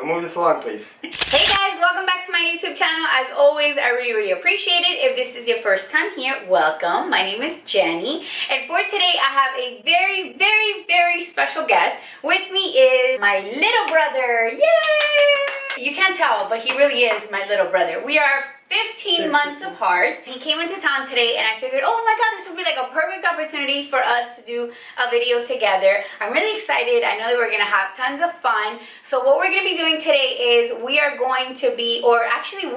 move this along, please. Hey guys, welcome back to my YouTube channel. As always, I really appreciate it. If this is your first time here, welcome. My name is Jenny, and for today I have a very special guest. With me is my little brother. Yay! You can't tell, but he really is my little brother. We are 15 months apart. He came into town today and I figured, oh my god, this would be like a perfect opportunity for us to do a video together. I'm really excited. I know that we're gonna have tons of fun. So what we're gonna be doing today is we are going to be, or actually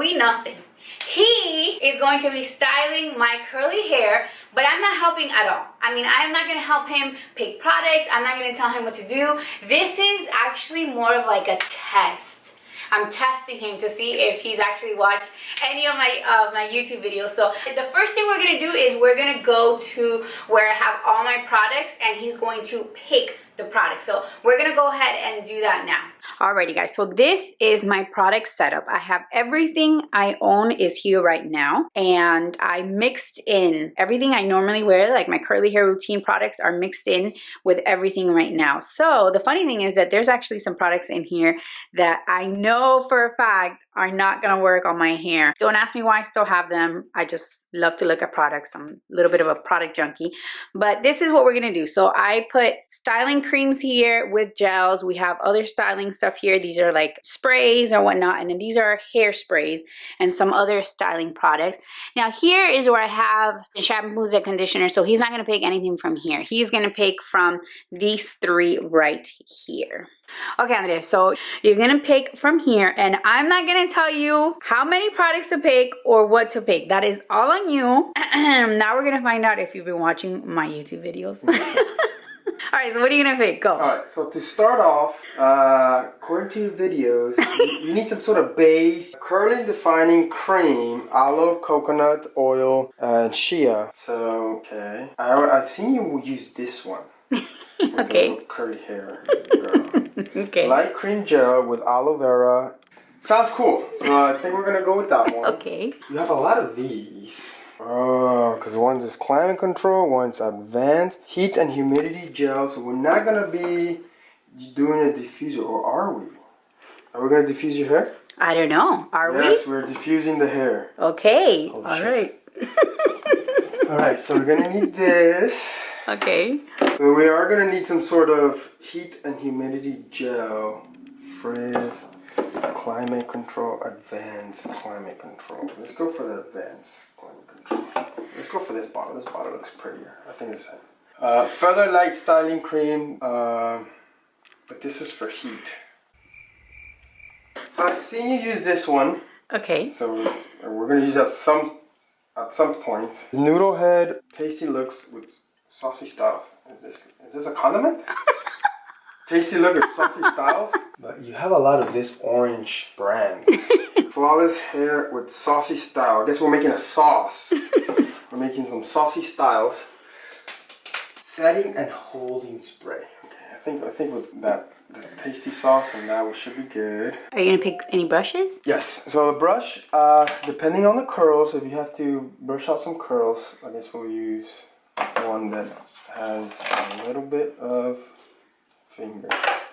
he is going to be styling my curly hair, but I'm not helping at all. I mean, I'm not going to help him pick products. I'm not going to tell him what to do. This is actually more of like a test. I'm testing him to see if he's actually watched any of my YouTube videos. So the first thing we're going to do is we're going to go to where I have all my products and he's going to pick the product. So we're gonna go ahead and do that now. Alrighty guys, so this is my product setup. I have everything I own is here right now, and I mixed in everything I normally wear, like my curly hair routine products are mixed in with everything right now. So the funny thing is that there's actually some products in here that I know for a fact are not gonna work on my hair. Don't ask me why I still have them. I just love to look at products. I'm a little bit of a product junkie, but this is what we're gonna do. So I put styling creams here with gels. We have other styling stuff here. These are like sprays or whatnot, and then these are hair sprays and some other styling products. Now here is where I have the shampoos and conditioner. So he's not gonna pick anything from here. He's gonna pick from these three right here. Okay, Andrea, so you're gonna pick from here, and I'm not gonna tell you how many products to pick or what to pick. That is all on you. Now we're gonna find out if you've been watching my YouTube videos. All right, so what are you gonna pick? Go. All right, so to start off, according to your videos, you need some sort of base, curling defining cream, aloe, coconut oil, and shea. So, okay. I've seen you use this one. Okay. Curly hair, girl. Okay. Light cream gel with aloe vera. Sounds cool. So I think we're gonna go with that one. Okay. You have a lot of these. Oh, because one's is climate control, one's advanced heat and humidity gel. So we're not gonna be doing a diffuser, or are we? Are we gonna diffuse your hair? I don't know. Are we? Yes, we're diffusing the hair. Okay. Holy all shit. right. All right, so we're gonna need this. Okay. So we are gonna need some sort of heat and humidity gel. Frizz, climate control, advanced climate control. Let's go for the advanced climate control. Let's go for this bottle. This bottle looks prettier. I think it's Feather Light Styling Cream, but this is for heat. I've seen you use this one. Okay. So we're gonna use that at some point. Noodle Head, Tasty Looks with Saucy Styles. Is this a condiment? Tasty Look with Saucy Styles. But you have a lot of this orange brand. Flawless Hair with Saucy Style. I guess we're making a sauce. We're making some Saucy Styles. Setting and holding spray. Okay, I think with that, the tasty sauce and that, we should be good. Are you gonna pick any brushes? Yes. So the brush, depending on the curls, if you have to brush out some curls, I guess we'll use one that has a little bit of finger.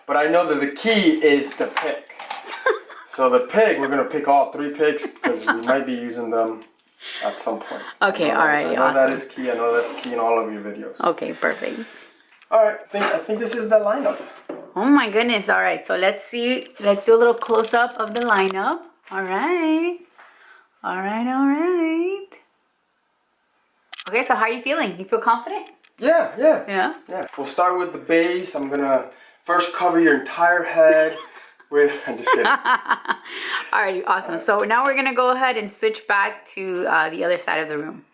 But I know that the key is the pick. So the pick, we're gonna pick all three picks because we might be using them at some point. Okay, alright, I know awesome. that is key. I know that's key in all of your videos. Okay, perfect. Alright, I think this is the lineup. Oh my goodness, alright, so let's see, let's do a little close-up of the lineup. Alright. Alright. Okay, so how are you feeling? You feel confident? Yeah. We'll start with the base. I'm gonna first cover your entire head with, I'm just kidding. Alrighty, awesome. So now we're gonna go ahead and switch back to the other side of the room.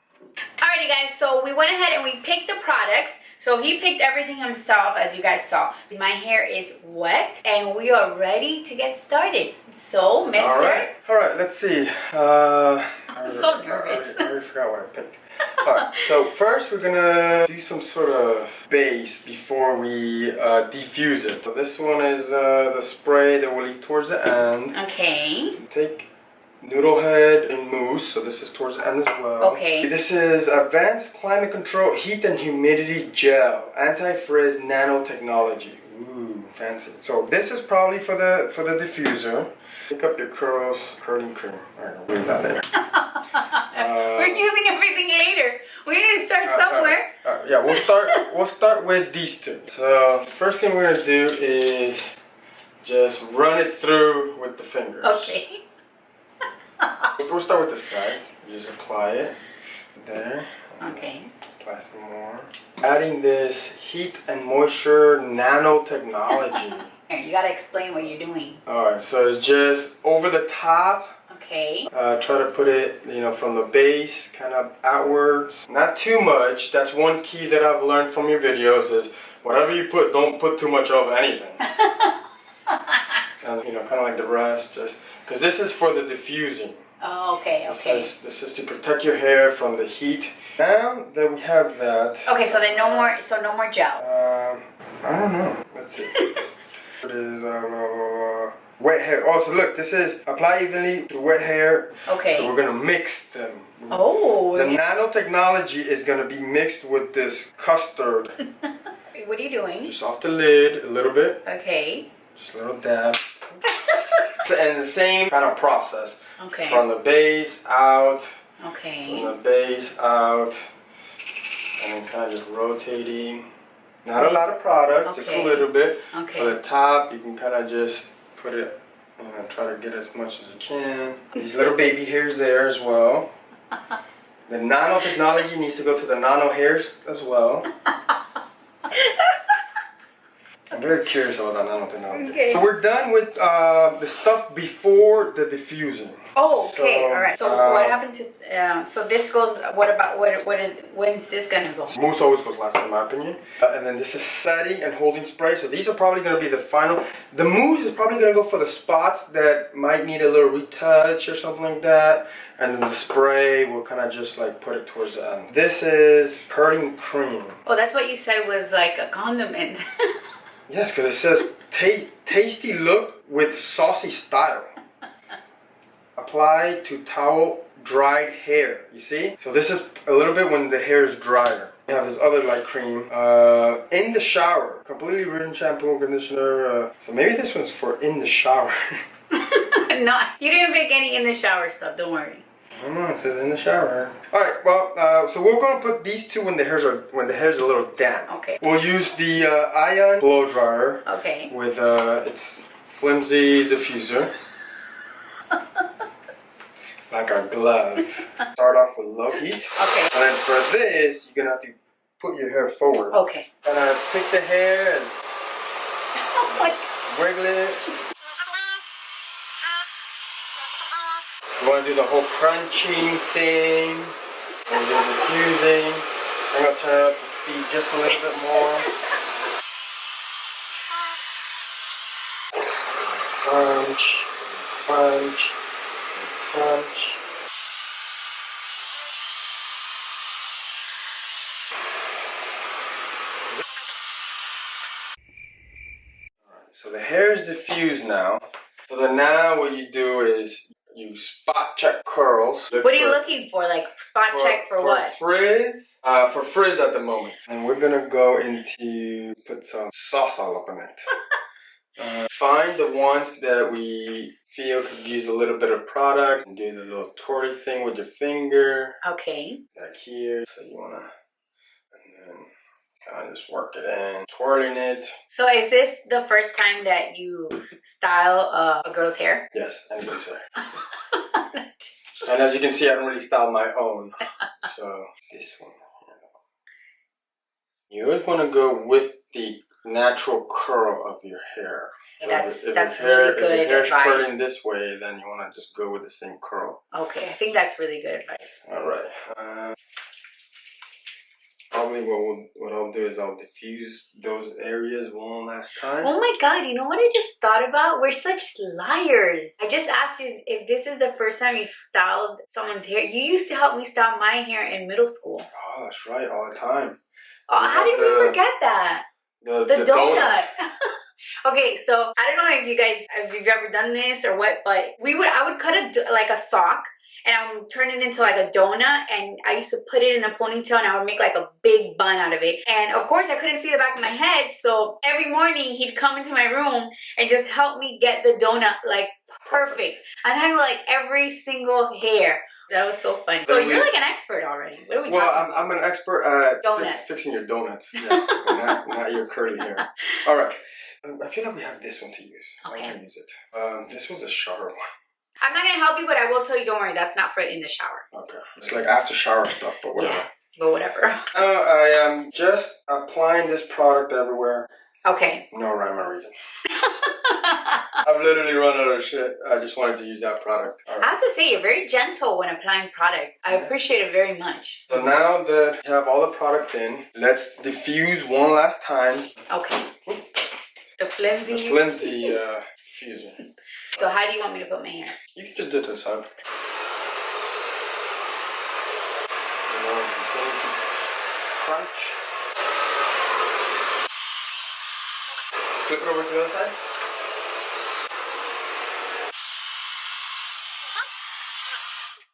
Alrighty guys, so we went ahead and we picked the products. So he picked everything himself, as you guys saw. My hair is wet and we are ready to get started. So, mister. Alright, let's see. I'm so nervous. I already forgot what I picked. Alright, so first we're gonna do some sort of base before we diffuse it. So this one is the spray that we'll leave towards the end. Okay. Take Noodle Head and Mousse, so this is towards the end as well. Okay. This is Advanced Climate Control Heat and Humidity Gel, Anti-Frizz Nanotechnology. Ooh. fancy. So this is probably for the diffuser. Pick up your curls, curling cream. Alright, I'll bring that later. We're using everything later. We need to start somewhere. Yeah, we'll start with these two. So first thing we're gonna do is just run it through with the fingers. Okay. We'll start with the side. You just apply it there. Okay. Apply some more. Adding this heat and moisture nanotechnology. You gotta explain what you're doing. Alright, so it's just over the top. Okay. Try to put it, from the base kind of outwards. Not too much. That's one key that I've learned from your videos is whatever you put, don't put too much of anything. And, kind of like the rest, just because this is for the diffusing. Oh, okay, okay. This is to protect your hair from the heat. Now that we have that. Okay, so then no more gel. I don't know. Let's see. It is wet hair. Also, look, this is apply evenly to wet hair. Okay. So we're gonna mix them. Oh. The nanotechnology is gonna be mixed with this custard. What are you doing? Just off the lid a little bit. Okay. Just a little dab. And the same kind of process. Okay. From the base out. Okay. From the base out. And then kind of just rotating. Not a lot of product, just a little bit. Okay. For the top, you can kind of just put it, try to get as much as you can. These little baby hairs there as well. The nanotechnology needs to go to the nano hairs as well. I'm very curious about that nanotechnology. Okay. So we're done with the stuff before the diffusing. Oh, okay, So, all right. So what happened to? So this goes. What about when's this gonna go? Mousse always goes last, in my opinion. And then this is setting and holding spray. So these are probably gonna be the final. The mousse is probably gonna go for the spots that might need a little retouch or something like that. And then the spray will kind of just like put it towards the end. This is curling cream. Oh, that's what you said was like a condiment. Yes, because it says tasty look with saucy style. Apply to towel dried hair. You see? So this is a little bit when the hair is drier. You have this other light cream. In the shower. Completely written shampoo, conditioner. So maybe this one's for in the shower. No, you didn't pick any in the shower stuff. Don't worry. I don't know. It says in the shower. All right. Well, so we're gonna put these two when the hair's a little damp. Okay. We'll use the ion blow dryer. Okay. With its flimsy diffuser. Like our glove. Start off with low heat. Okay. And then for this, you're gonna have to put your hair forward. Okay. And pick the hair and wiggle it. You wanna do the whole crunching thing. And do diffusing. I'm gonna turn up the speed just a little bit more. Crunch, crunch, crunch. So the hair is diffused now. So then now what you do is you spot check curls. What are you looking for? Like spot check for what? Frizz. For frizz at the moment. And we're gonna go into put some sauce all up in it. Find the ones that we feel could use a little bit of product and do the little twirly thing with your finger. Okay. Like here. So you wanna, and then kind of just work it in, twirling it. So is this the first time that you style a girl's hair? Yes, anybody's hair. And as you can see, I don't really style my own. So this one. You always want to go with the natural curl of your hair. So that's really good if your hair's advice. curling this way, then you want to just go with the same curl. Okay, I think that's really good advice. All right. Probably what I'll do is I'll diffuse those areas one last time. Oh my god, you know what I just thought about? We're such liars. I just asked you if this is the first time you've styled someone's hair. You used to help me style my hair in middle school. Oh, that's right, all the time. Oh, how did we forget that? The donut. Okay, so I don't know if you've ever done this or what, but I would cut like a sock, and I would turn it into like a donut, and I used to put it in a ponytail, and I would make like a big bun out of it. And of course I couldn't see the back of my head, so every morning he'd come into my room and just help me get the donut like perfect. I was having like every single hair. That was so fun. So you're like an expert already. What are we talking about? I'm an expert at donuts. fixing your donuts. Yeah, not your curly hair. All right. I feel like we have this one to use. Okay. I'm gonna use it. This was a shower one. I'm not gonna help you, but I will tell you, don't worry, that's not for in the shower. Okay. It's like after shower stuff, but whatever. Yes, but whatever. I am just applying this product everywhere. Okay. No rhyme or reason. I've literally run out of shit. I just wanted to use that product. Right. I have to say, you're very gentle when applying product. I appreciate it very much. So now that you have all the product in, let's diffuse one last time. Okay. The flimsy diffuser. So how do you want me to put my hair? You can just do it to the side. Crunch. Flip it over to the other side.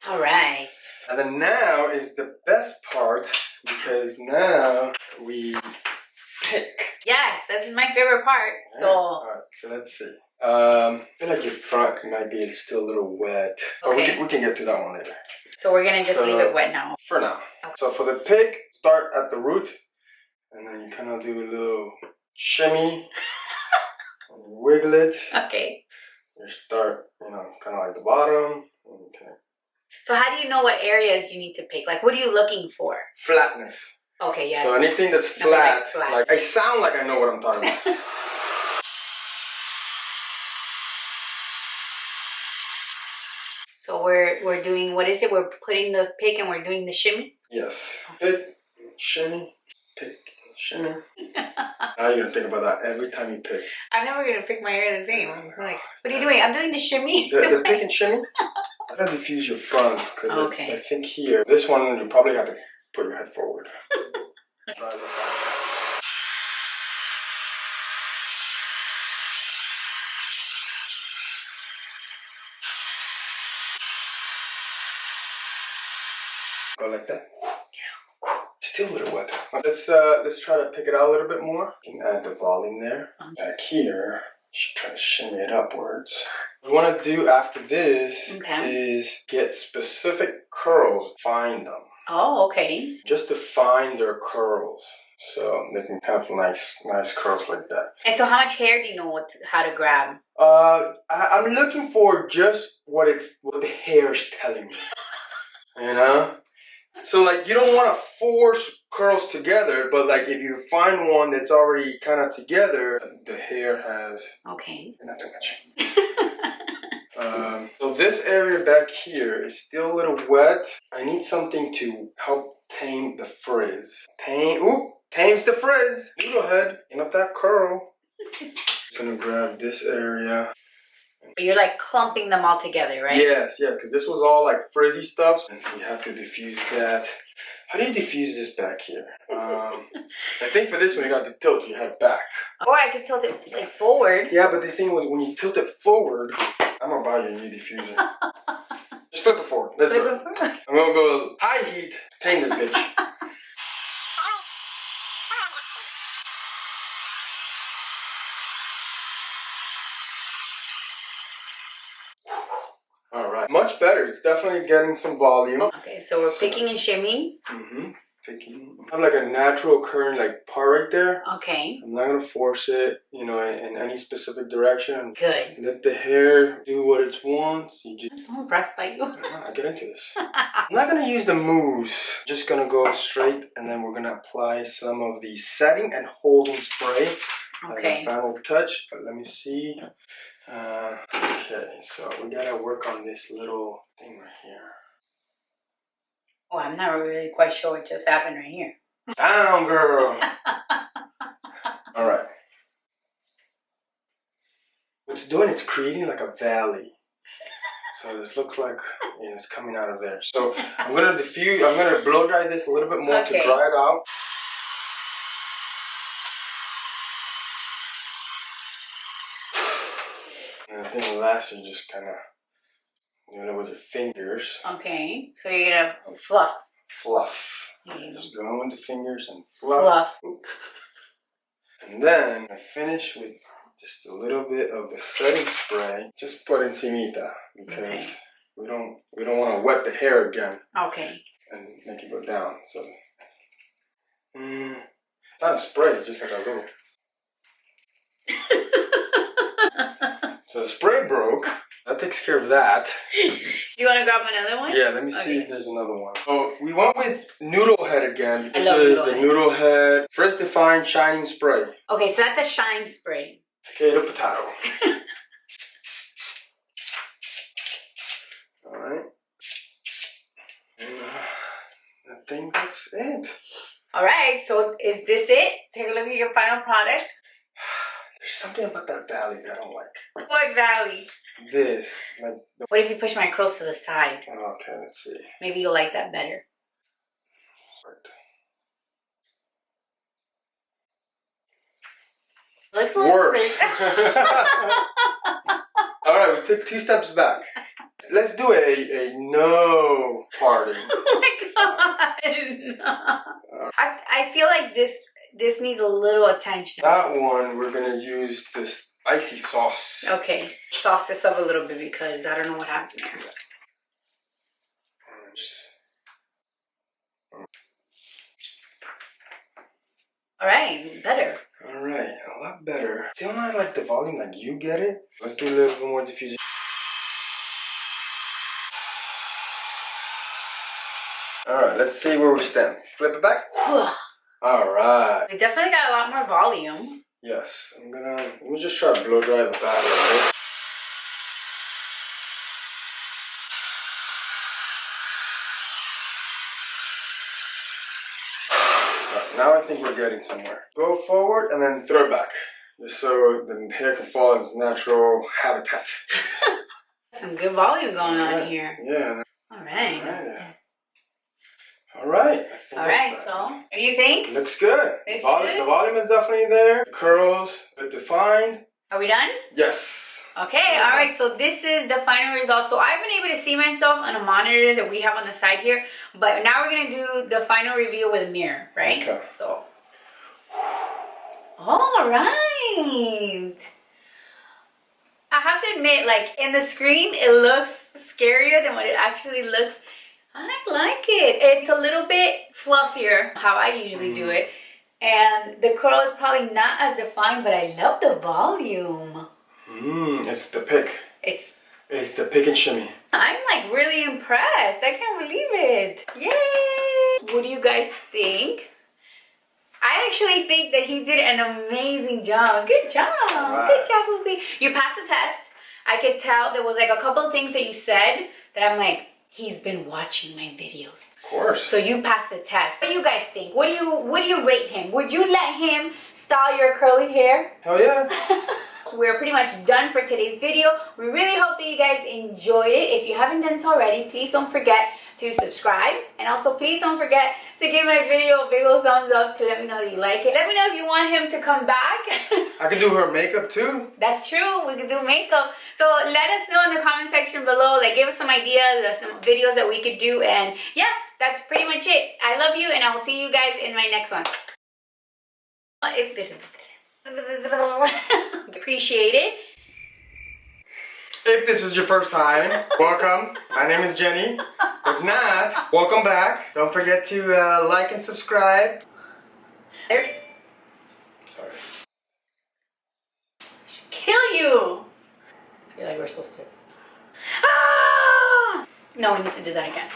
All right. And then now is the best part, because now we pick. Yes, this is my favorite part. Yeah. So. All right, so let's see. I feel like your front might be still a little wet. Okay. But we can get to that one later. So we're gonna just leave it wet now. For now. Okay. So for the pick, start at the root, and then you kind of do a little shimmy, wiggle it. Okay. You start, kind of like the bottom. Okay. So how do you know what areas you need to pick? Like, what are you looking for? Flatness. Okay, yes. So anything that's flat, like I sound like I know what I'm talking about. So we're doing, what is it? We're putting the pick and we're doing the shimmy? Yes. Pick, shimmy, pick, shimmy. Now you're gonna think about that every time you pick. I'm never gonna pick my hair the same. I'm like, what are you doing? I'm doing the shimmy. The pick and shimmy? I gotta diffuse your front, because okay. I think here, this one you probably have to put your head forward. Go like that. Still a little wet. Let's try to pick it out a little bit more. You can add the volume there. Back here, should try to shimmy it upwards. What we want to do after this is get specific curls, find them. Oh, okay. Just to find their curls, so they can have nice curls like that. And so, how much hair do you know how to grab? I'm looking for just what the hair is telling me. So like you don't want to force curls together, but like if you find one that's already kind of together, the hair has not too much. So this area back here is still a little wet. I need something to help tame the frizz. Tames the frizz. Noodle head, clean up that curl. Just gonna grab this area. But you're like clumping them all together, right? Yes, because this was all like frizzy stuff, and you have to diffuse that. How do you diffuse this back here? I think for this one you got to tilt your head back. Or I could tilt it like forward. Yeah, but the thing was when you tilt it forward, I'm gonna buy you a new diffuser. Just flip it forward. Let's do it. I'm gonna go high heat, tame this bitch. Alright, much better. It's definitely getting some volume. Okay, so we're picking and shimming. Picking. I have like a natural current like part right there. Okay. I'm not gonna force it, in any specific direction. Good. Let the hair do what it wants. I'm so impressed by you. I get into this. I'm not gonna use the mousse. Just gonna go straight, and then we're gonna apply some of the setting and holding spray. Okay. As a final touch. But let me see. Okay, so we gotta work on this little thing right here. Oh, I'm not really quite sure what just happened right here. Down, girl! Alright. What it's doing, it's creating like a valley. So this looks like it's coming out of there. So I'm gonna blow dry this a little bit more to dry it out. And I think last you just kind of You're gonna with your fingers. Okay, so you're gonna fluff. Fluff. Mm. Just go in with the fingers and fluff. And then I finish with just a little bit of the setting spray. Just por encimita because we don't want to wet the hair again. Okay. And make it go down. So it's not a spray, it's just like a little. So the spray broke. That takes care of that. You want to grab another one? Yeah, let me see if there's another one. Oh, we went with Noodle Head again. This love is Noodle the Head. Noodle Head First Defined Shining Spray. Okay, so that's a shine spray. Potato, potato. Alright. I think that's it. Alright, so is this it? Take a look at your final product. There's something about that valley that I don't like. What valley? This. Like the... What if you push my curls to the side? Okay, let's see. Maybe you'll like that better. Looks a little worse. Alright, we took 2 steps back. Let's do a no party. Oh my god! No. I feel like this needs a little attention. That one, we're gonna use this spicy sauce. Okay, sauce this up a little bit because I don't know what happened there. Alright, better. Alright, a lot better. Still not like the volume like you get it. Let's do a little bit more diffusing. Alright, let's see where we stand. Flip it back. Alright. We definitely got a lot more volume. Yes, let me just try to blow dry the battery, right? Now I think we're getting somewhere. Go forward and then throw it back. Just so the hair can fall in its natural habitat. Some good volume going on here. Yeah. Alright. Alright. Alright, so what do you think? It looks good. It's The volume is definitely there. The curls, good defined. Are we done? Yes. Okay, alright, so this is the final result. So I've been able to see myself on a monitor that we have on the side here, but now we're gonna do the final review with a mirror, right? Okay. So, alright. I have to admit, like in the screen, it looks scarier than what it actually looks. I like it. It's a little bit fluffier, how I usually do it. And the curl is probably not as defined, but I love the volume. It's the pick. It's the pick and shimmy. I'm like really impressed. I can't believe it. Yay! What do you guys think? I actually think that he did an amazing job. Good job. Wow. Good job, Hoopy. You passed the test. I could tell there was like a couple of things that you said that I'm like, he's been watching my videos. Of course. So you passed the test. What do you guys think? What do you rate him? Would you let him style your curly hair? Hell yeah. So we're pretty much done for today's video. We really hope that you guys enjoyed it. If you haven't done so already, please don't forget to subscribe. And also please don't forget to give my video a big old thumbs up to let me know that you like it. Let me know if you want him to come back. I can do her makeup too. That's true. We could do makeup. So let us know in the comment section below. Like give us some ideas or some videos that we could do. And yeah, that's pretty much it. I love you and I will see you guys in my next one. Appreciate it. If this is your first time, welcome. My name is Jenny. If not, welcome back. Don't forget to like and subscribe. There. Sorry. Kill you. I feel like we're so stiff. Ah! No, we need to do that again.